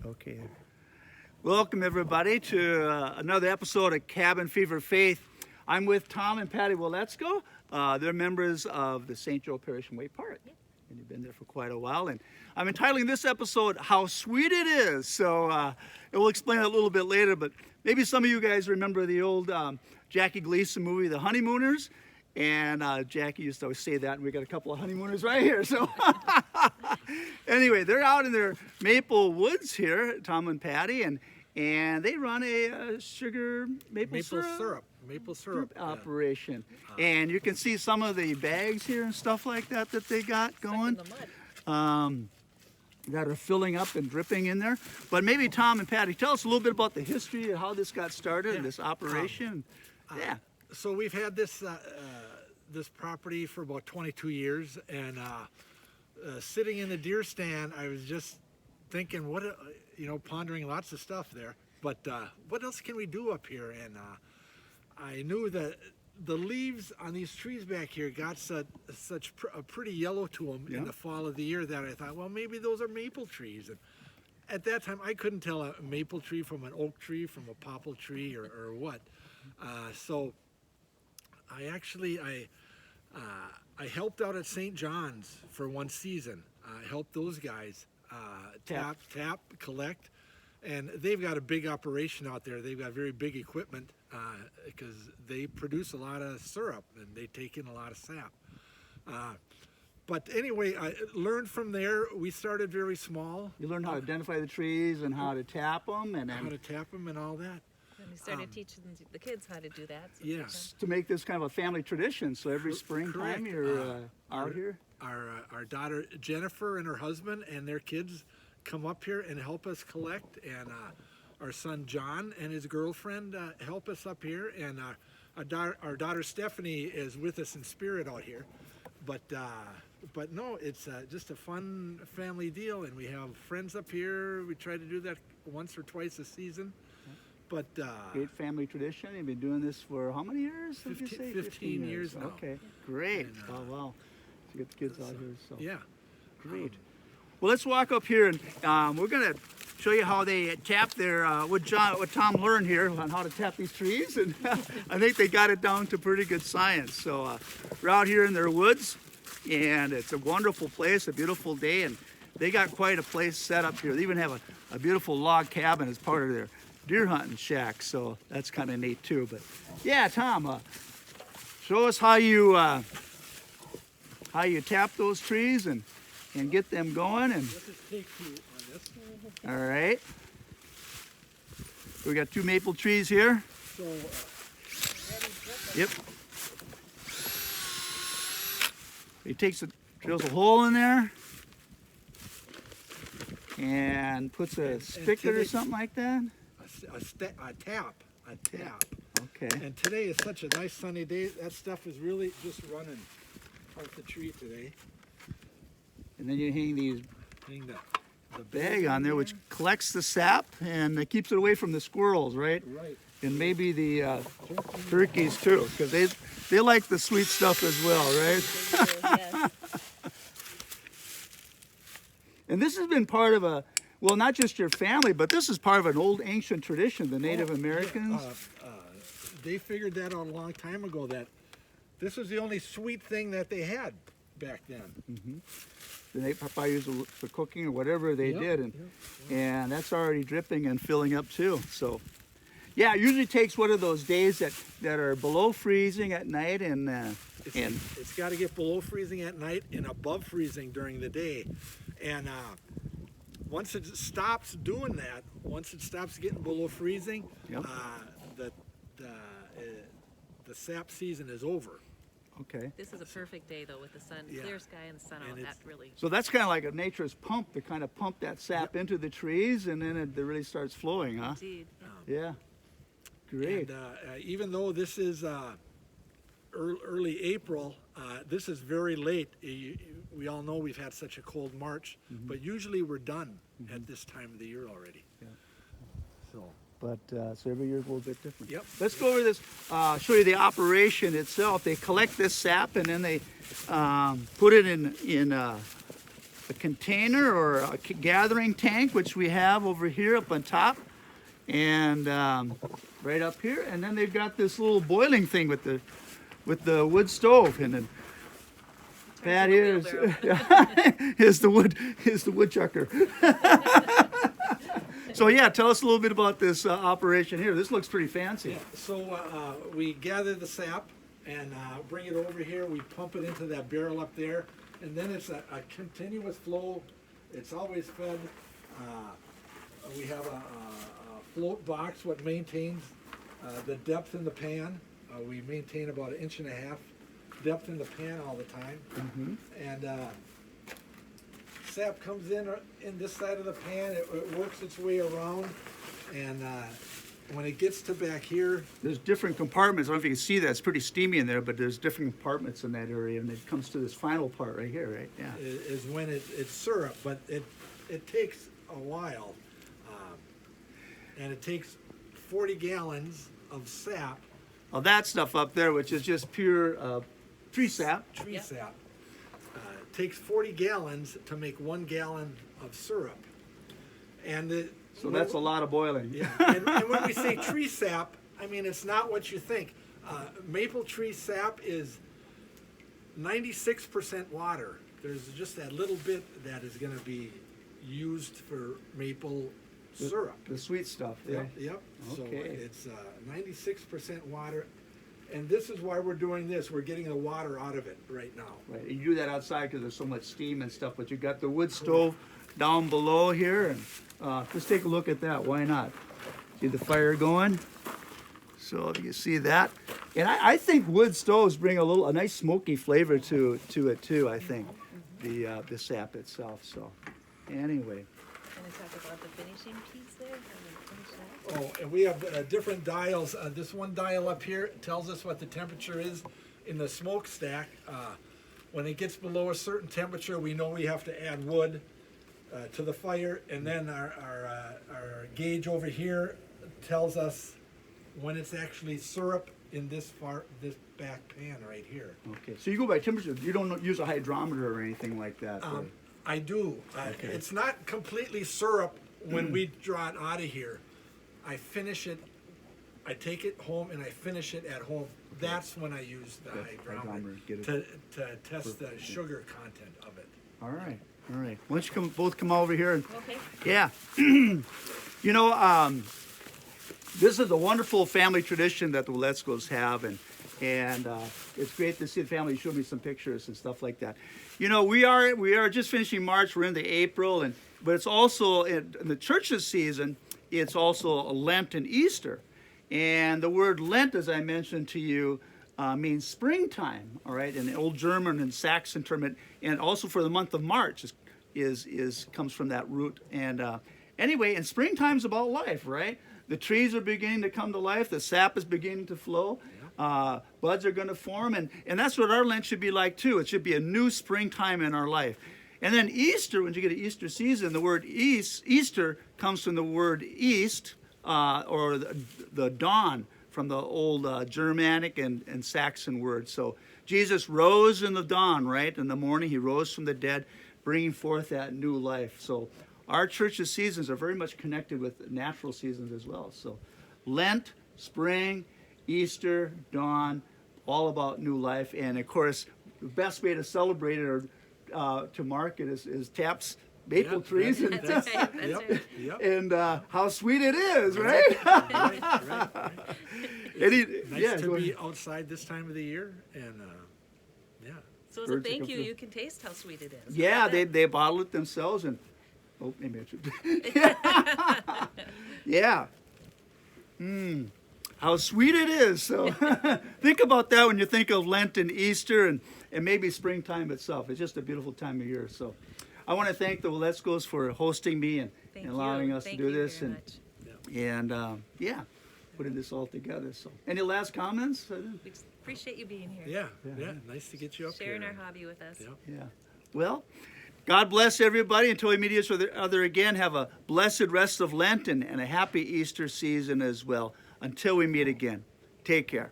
Okay. Welcome everybody to another episode of Cabin Fever Faith. I'm with Tom and Patty Willetsko. They're members of the St. Joe Parish in Way Park. And you've been there for quite a while. And I'm entitling this episode, How Sweet It Is. So we'll explain it a little bit later, but maybe some of you guys remember the old Jackie Gleason movie, The Honeymooners. And Jackie used to always say that, and we got a couple of honeymooners right here. So anyway, they're out in their maple woods here, Tom and Patty, and they run a maple syrup operation. And you can see some of the bags here and stuff like that they got going. That are filling up and dripping in there. But maybe Tom and Patty, tell us a little bit about the history of how this got started, and this operation. So we've had this property for about 22 years, and sitting in the deer stand, I was just thinking, pondering lots of stuff there. But what else can we do up here? And I knew that the leaves on these trees back here got such a pretty yellow to them in the fall of the year that I thought, well, maybe those are maple trees. And at that time, I couldn't tell a maple tree from an oak tree, from a poplar tree, or what. So I helped out at St. John's for one season. I helped those guys tap, collect, and they've got a big operation out there. They've got very big equipment because they produce a lot of syrup and they take in a lot of sap. But anyway, I learned from there. We started very small. You learned how to identify the trees and how to tap them, and how to tap them and all that. And we started teaching the kids how to do that. So yes. To make this kind of a family tradition. So every springtime you're out here. Our daughter Jennifer and her husband and their kids come up here and help us collect, and our son John and his girlfriend help us up here, and our daughter Stephanie is with us in spirit out here. But no, it's just a fun family deal, and we have friends up here. We try to do that once or twice a season. But great family tradition. You've been doing this for how many years? 15 years now. Okay, great. And, wow. To get the kids out here. So yeah, great. Well, let's walk up here, and we're gonna show you how they tap their what Tom learned here on how to tap these trees, and I think they got it down to pretty good science. So we're out here in their woods, and it's a wonderful place, a beautiful day, and they got quite a place set up here. They even have a beautiful log cabin as part of their deer hunting shack, so that's kind of neat too. But yeah, Tom, show us how you tap those trees and get them going. And all right, we got two maple trees here. So yep. He drills a hole in there and puts a spigot or something like that. A tap. Okay. And today is such a nice sunny day. That stuff is really just running off the tree today. And then you hang the bag bag on there, which collects the sap and it keeps it away from the squirrels, right? Right. And maybe the turkeys too, because they like the sweet stuff as well, right? yes. And this has been part of well, not just your family, but this is part of an old ancient tradition, the Native Americans. They figured that out a long time ago, that this was the only sweet thing that they had back then. Mm-hmm. And they probably used it for cooking or whatever they did, and that's already dripping and filling up too. So, yeah, it usually takes one of those days that are below freezing at night, and it's got to get below freezing at night and above freezing during the day, and once it stops doing that, once it stops getting below freezing, the sap season is over. Okay. This is a perfect day though, with the sun, clear sky and the sun out. That really. So that's kind of like a nature's pump to kind of pump that sap into the trees, and then it really starts flowing, huh? Indeed. Yeah. Great. And even though this is early April, this is very late. We all know we've had such a cold March, but usually we're done at this time of the year already. Yeah. So. But so every year is a little bit different. Yep. Let's go over this, show you the operation itself. They collect this sap and then they put it in a container or a gathering tank, which we have over here up on top, and right up here. And then they've got this little boiling thing with the wood stove. And then Pat here is is the woodchucker. So yeah, tell us a little bit about this operation here. This looks pretty fancy. Yeah, so we gather the sap and bring it over here. We pump it into that barrel up there, and then it's a continuous flow. It's always fed. We have a float box what maintains the depth in the pan. We maintain about 1.5 inches depth in the pan all the time. Mm-hmm. And sap comes in this side of the pan. It works its way around, and when it gets to back here, There's different compartments. I don't know if you can see that. It's pretty steamy in there, but there's different compartments in that area, and it comes to this final part right here, right? Yeah. is when it's syrup, but it takes a while, and it takes 40 gallons of sap, Well, that stuff up there, which is just pure tree sap. tree Yep. sap. It takes 40 gallons to make 1 gallon of syrup, and So that's a lot of boiling. Yeah, and when we say tree sap, I mean, it's not what you think. Maple tree sap is 96% water. There's just that little bit that is gonna be used for maple syrup. The sweet stuff. Yep, yep. So Okay. it's 96% water, and this is why we're doing this. We're getting the water out of it right now. Right. You do that outside because there's so much steam and stuff, but you got the wood stove down below here, and just take a look at that. Why not? See the fire going? So you see that, and I think wood stoves bring a nice smoky flavor to it too. I think the sap itself. So anyway, Gonna talk about the finishing piece there, how to finish that. Oh, and we have different dials. This one dial up here tells us what the temperature is in the smokestack. When it gets below a certain temperature, we know we have to add wood to the fire. And then our gauge over here tells us when it's actually syrup in this back pan right here. okay. So you go by temperature. You don't use a hydrometer or anything like that. right? I do. Okay. It's not completely syrup when we draw it out of here. I finish it, I take it home and I finish it at home. That's when I use the Okay, hydrometer hydrometer, get it. to test the sugar content of it. All right. All right. Why don't you both come over here and Okay, yeah. You know, this is a wonderful family tradition that the Waletzkos have, and it's great to see the family show me some pictures and stuff like that. You know, we are just finishing March. We're into April, but it's also in the church's season. It's also Lent and Easter, and the word Lent, as I mentioned to you, means springtime. All right, in the Old German and Saxon term, and also for the month of March is comes from that root. And anyway, and springtime's about life, right? The trees are beginning to come to life. The sap is beginning to flow. Buds are going to form. And that's what our Lent should be like, too. It should be a new springtime in our life. And then Easter, when you get to Easter season, the word Easter comes from the word east, or the dawn, from the old Germanic and Saxon word. So Jesus rose in the dawn, right? In the morning, he rose from the dead, bringing forth that new life. So our church's seasons are very much connected with natural seasons as well. So Lent, spring, Easter, dawn, all about new life. And of course, the best way to celebrate it or to mark it is Taps maple Yep, trees and, that's right, that's Yep, right. yep. and how sweet it is, right? Right. Nice yeah, to go be ahead. outside this time of the year, and yeah. So as a Birds that thank come you, through. you can taste how sweet it is. Yeah, How about they bottle it themselves and oh, maybe I should. Yeah. How sweet it is. So think about that when you think of Lent and Easter and maybe springtime itself. It's just a beautiful time of year. So I want to thank the Waletzkos for hosting me and Thank allowing you. us Thank to do you this very and much. yeah, putting this all together. So any last comments? We just appreciate you being here. Yeah, nice to get you up Sharing here. our hobby with us. Yep. Yeah. Well, God bless everybody. Until we meet each other again, have a blessed rest of Lent and a happy Easter season as well. Until we meet again, take care.